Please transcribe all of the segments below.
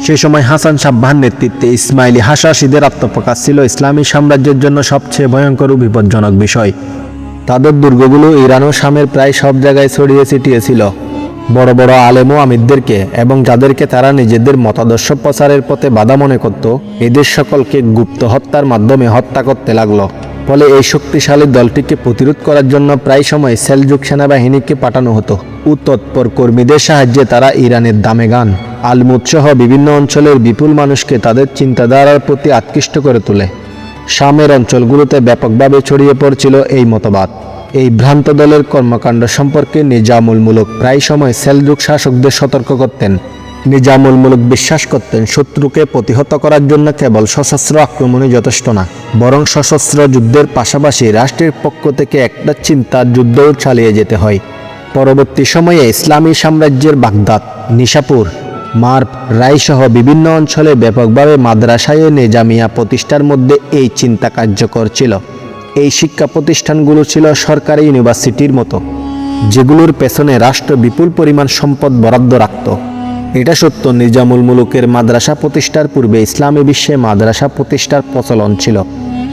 সেই সময় হাসান সাব্বাহর নেতৃত্বে ইসমাইলি হাসাসিদের আত্মপ্রকাশ ছিল ইসলামী সাম্রাজ্যের জন্য সবচেয়ে ভয়ঙ্কর ও বিপজ্জনক বিষয়। তাদের দুর্গগুলো ইরান ও শামের প্রায় সব জায়গায় ছড়িয়ে ছিটিয়ে ছিল। বড় বড় আলেম ও আমিরদেরকে এবং যাদেরকে তারা নিজেদের মতাদর্শ প্রচারের পথে বাধা মনে করত, এদের সকলকে গুপ্ত হত্যার মাধ্যমে হত্যা করতে লাগলো। ফলে এই শক্তিশালী দলটিকে প্রতিরোধ করার জন্য প্রায় সময় সেলজুক সেনাবাহিনীকে পাঠানো হতো ও তৎপর কর্মীদের সাহায্যে তারা ইরানের দামেগান, আলমুদ সহ বিভিন্ন অঞ্চলের বিপুল মানুষকে তাদের চিন্তাধারার প্রতি আকৃষ্ট করে তোলে। শামের অঞ্চলগুলোতে ব্যাপকভাবে ছড়িয়ে পড়ছিল এই মতবাদ। এই ভ্রান্ত দলের কর্মকাণ্ড সম্পর্কে নিজামুল মুলক প্রায় সময় সেলজুক শাসকদের সতর্ক করতেন। নিজামুল মুলক বিশ্বাস করতেন শত্রুকে প্রতিহত করার জন্য কেবল সশস্ত্র আক্রমণই যথেষ্ট না, বরং সশস্ত্র যুদ্ধের পাশাপাশি রাষ্ট্রের পক্ষ থেকে একটা চিন্তার যুদ্ধও চালিয়ে যেতে হয়। পরবর্তী সময়ে ইসলামী সাম্রাজ্যের বাগদাদ, নিশাপুর, মার্ব, রাই সহ বিভিন্ন অঞ্চলে ব্যাপকভাবে মাদ্রাসায়ে নিজামিয়া প্রতিষ্ঠার মধ্যে এই চিন্তা কার্যকর ছিল। এই শিক্ষা প্রতিষ্ঠানগুলো ছিল সরকারি ইউনিভার্সিটির মতো, যেগুলোর পেছনে রাষ্ট্র বিপুল পরিমাণ সম্পদ বরাদ্দ রাখত। এটা সত্য, নিজামুল মুলুকের মাদ্রাসা প্রতিষ্ঠার পূর্বে ইসলামী বিশ্বে মাদ্রাসা প্রতিষ্ঠার প্রচলন ছিল,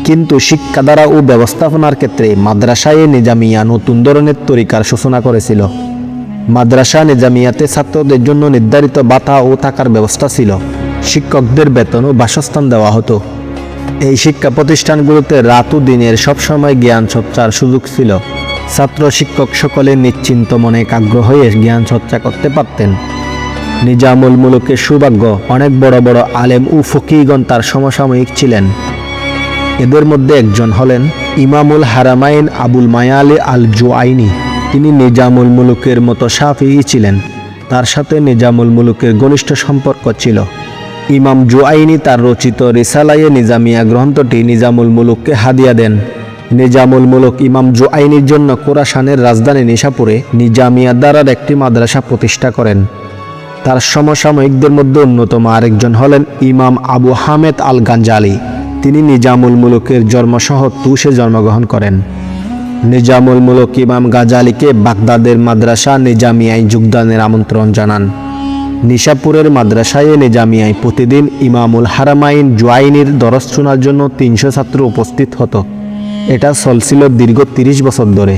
কিন্তু শিক্ষাধারা ও ব্যবস্থাপনার ক্ষেত্রে মাদ্রাসায়ে নিজামিয়া নতুন ধরনের তরিকার সূচনা করেছিল। মাদ্রাসা নিজামিয়াতে ছাত্রদের জন্য নির্ধারিত ভাতা ও থাকার ব্যবস্থা ছিল। শিক্ষকদের বেতন ও বাসস্থান দেওয়া হতো। এই শিক্ষা প্রতিষ্ঠানগুলোতে রাত ও দিনের সবসময় জ্ঞান চর্চার সুযোগ ছিল। ছাত্র শিক্ষক সকলে নিশ্চিন্ত মনে একাগ্র হয়ে জ্ঞান চর্চা করতে পারতেন। নিজামুল মুলুকের সৌভাগ্য, অনেক বড় বড় আলেম ও ফকিহগণ তার সমসাময়িক ছিলেন। এদের মধ্যে একজন হলেন ইমামুল হারামাইন আবুল মায়ালি আল জুআইনি। তিনি নিজামুল মুলুকের মতো শাফিঈ ছিলেন। তার সাথে নিজামুল মুলুকের ঘনিষ্ঠ সম্পর্ক ছিল। ইমাম জুআইনি তার রচিত রিসালায়ে নিজামিয়া গ্রন্থটি নিজামুল মুলুককে হাদিয়া দেন। নিজামুল মুলুক ইমাম জুআইনির জন্য খোরাসানের রাজধানী নিশাপুরে নিজামিয়া দ্বারার একটি মাদ্রাসা প্রতিষ্ঠা করেন। তার সমসাময়িকদের মধ্যে অন্যতম আরেকজন হলেন ইমাম আবু হামেদ আল গাঞ্জালি। তিনি নিজামুল মুলুকের জন্মসহ তুষে জন্মগ্রহণ করেন। নিজামুল মুলুক ইমাম গাজালিকে বাগদাদের মাদ্রাসা নিজামিয়ায় যোগদানের আমন্ত্রণ জানান। নিশাপুরের মাদ্রাসায়ে নিজামিয়ায় প্রতিদিন ইমামুল হারামাইন জুআইনির দরস শোনার জন্য 300 ছাত্র উপস্থিত হতো। এটা চলছিল দীর্ঘ 30 বছর ধরে।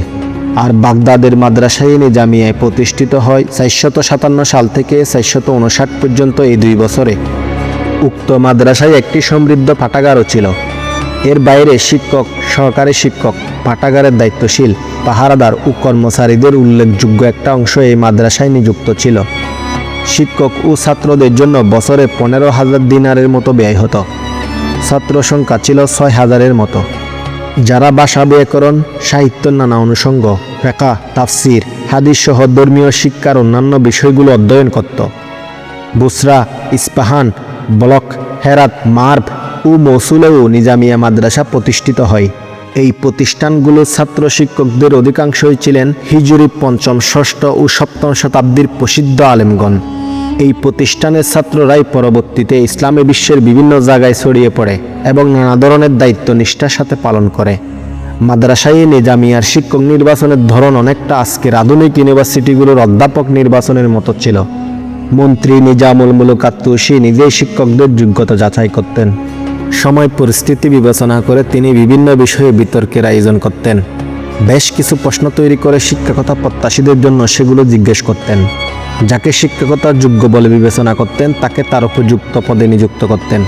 আর বাগদাদের মাদ্রাসায়ে নিজামিয়ায় প্রতিষ্ঠিত হয় 457 সাল থেকে 459 পর্যন্ত এই 2 বছরে। উক্ত মাদ্রাসায় একটি সমৃদ্ধ পাঠাগারও ছিল। এর বাইরে শিক্ষক, সহকারী শিক্ষক, পাঠাগারের দায়িত্বশীল, পাহারাদার ও কর্মচারীদের উল্লেখযোগ্য একটা অংশ এই মাদ্রাসায় নিযুক্ত ছিল। শিক্ষক ও ছাত্রদের জন্য বছরে 15,000 দিনারের মতো ব্যয় হতো। ছাত্র সংখ্যা ছিল 6,000-এর মতো, যারা ভাষা, ব্যাকরণ, সাহিত্যের নানা অনুষঙ্গ, ফিকহ, তাফসির, হাদিস সহ ধর্মীয় শিক্ষার অন্যান্য বিষয়গুলো অধ্যয়ন করত। বুসরা, ইস্পাহান, বলক, হেরাত, মার্ব ও মৌসুলেও নিজামিয়া মাদ্রাসা প্রতিষ্ঠিত হয়। এই প্রতিষ্ঠানগুলোর ছাত্র শিক্ষকদের অধিকাংশই ছিলেন হিজরি 5ম, 6ষ্ঠ ও 7ম শতাব্দীর প্রসিদ্ধ আলেমগণ। এই প্রতিষ্ঠানের ছাত্ররাই পরবর্তীতে ইসলামী বিশ্বের বিভিন্ন জায়গায় ছড়িয়ে পড়ে এবং নানা ধরনের দায়িত্ব নিষ্ঠার সাথে পালন করে। মাদ্রাসায়ে নিজামিয়ার শিক্ষক নির্বাচনের ধরন অনেকটা আজকের আধুনিক ইউনিভার্সিটিগুলোর অধ্যাপক নির্বাচনের মতো ছিল। মন্ত্রী নিজামুল মুলুক আত-তুসি নিজেই শিক্ষকদের যোগ্যতা যাচাই করতেন। সময় পরিস্থিতি বিবেচনা করে তিনি বিভিন্ন বিষয়ে বিতর্কের আয়োজন করতেন। বেশ কিছু প্রশ্ন তৈরি করে শিক্ষকতা প্রত্যাশীদের জন্য সেগুলো জিজ্ঞেস করতেন। যাকে শিক্ষকতার যোগ্য বলে বিবেচনা করতেন তাকে তার উপযুক্ত পদে নিযুক্ত করতেন।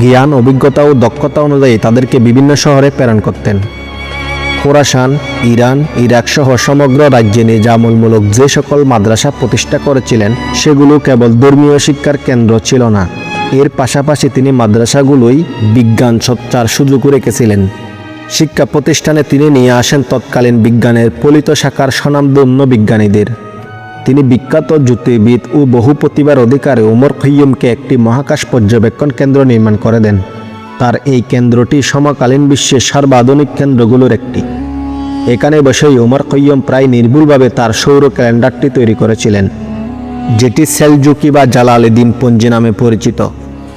জ্ঞান, অভিজ্ঞতা ও দক্ষতা অনুযায়ী তাদেরকে বিভিন্ন শহরে প্রেরণ করতেন। খোরাসান, ইরান, ইরাক সহ সমগ্র রাজ্যে নিজামুল মুলুক যে সকল মাদ্রাসা প্রতিষ্ঠা করেছিলেন সেগুলো কেবল ধর্মীয় শিক্ষার কেন্দ্র ছিল না, এর পাশাপাশি তিনি মাদ্রাসাগুলোই বিজ্ঞান চর্চার সুযোগও রেখেছিলেন। শিক্ষা প্রতিষ্ঠানে তিনি নিয়ে আসেন তৎকালীন বিজ্ঞানের ফলিত শাখার স্বনামধন্য বিজ্ঞানীদের। তিনি বিখ্যাত জ্যোতির্বিদ ও বহু প্রতিভার অধিকারী ওমর খৈয়ুমকে একটি মহাকাশ পর্যবেক্ষণ কেন্দ্র নির্মাণ করে দেন। তার এই কেন্দ্রটি সমকালীন বিশ্বের সর্বাধুনিক কেন্দ্রগুলোর একটি। এখানে বসেই ওমর খৈয়ুম প্রায় নির্ভুলভাবে তার সৌর ক্যালেন্ডারটি তৈরি করেছিলেন, যেটি সেলজুকি বা জালালউদ্দিন পঞ্জি নামে পরিচিত।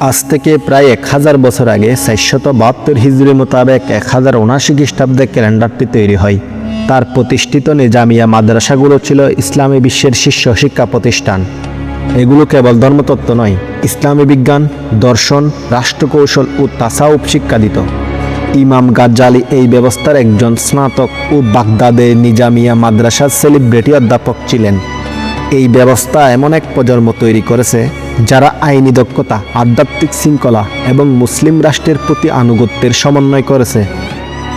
আজ থেকে প্রায় 1000 বছর আগে 472 হিজরি মোতাবেক 1079 খ্রিস্টাব্দে ক্যালেন্ডারটি তৈরি হয়। তার প্রতিষ্ঠিত নিজামিয়া মাদ্রাসাগুলো ছিল ইসলামী বিশ্বের শীর্ষ শিক্ষা প্রতিষ্ঠান। এগুলো কেবল ধর্মতত্ত্ব নয়, ইসলামী বিজ্ঞান, দর্শন, রাষ্ট্রকৌশল ও তাসাউফ শিক্ষা দিত। ইমাম গাজ্জালি এই ব্যবস্থার একজন স্নাতক ও বাগদাদের নিজামিয়া মাদ্রাসার সেলিব্রিটি অধ্যাপক ছিলেন। এই ব্যবস্থা এমন এক প্রজন্ম তৈরি করেছে যারা আইনি দক্ষতা, আধ্যাত্মিক শৃঙ্খলা এবং মুসলিম রাষ্ট্রের প্রতি আনুগত্যের সমন্বয় করেছে।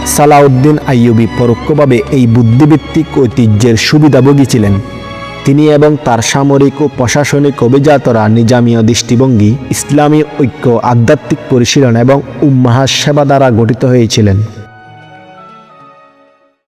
সালাউদ্দিন আইয়ুবী পরোক্ষভাবে এই বুদ্ধিভিত্তিক ঐতিহ্যের সুবিধাভোগী ছিলেন। তিনি এবং তার সামরিক ও প্রশাসনিক অভিজাতরা নিজামীয় দৃষ্টিভঙ্গি, ইসলামী ঐক্য, আধ্যাত্মিক পরিশীলন এবং উম্মাহ সেবা দ্বারা গঠিত হয়েছিলেন।